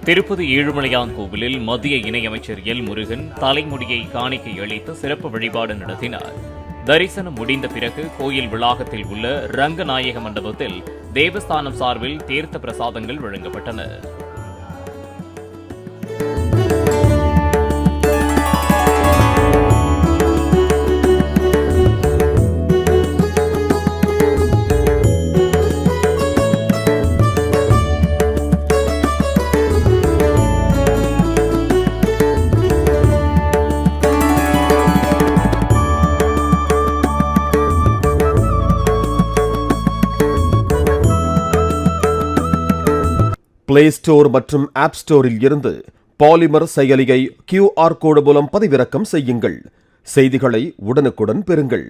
திருப்பதி ஏழுமலையான் கோவிலில் மத்திய இணையமைச்சர் எல் முருகன் தலைமுடியை காணிக்கை அளித்து சிறப்பு வழிபாடு நடத்தினார். தரிசனம் முடிந்த பிறகு கோயில் வளாகத்தில் உள்ள ரங்கநாயக மண்டபத்தில் தேவஸ்தானம் சார்பில் தீர்த்த பிரசாதங்கள் வழங்கப்பட்டன. பிளே ஸ்டோர் மற்றும் ஆப் ஸ்டோரில் இருந்து பாலிமர் செயலியை QR கோடு மூலம் பதிவிறக்கம் செய்யுங்கள். செய்திகளை உடனுக்குடன் பெறுங்கள்.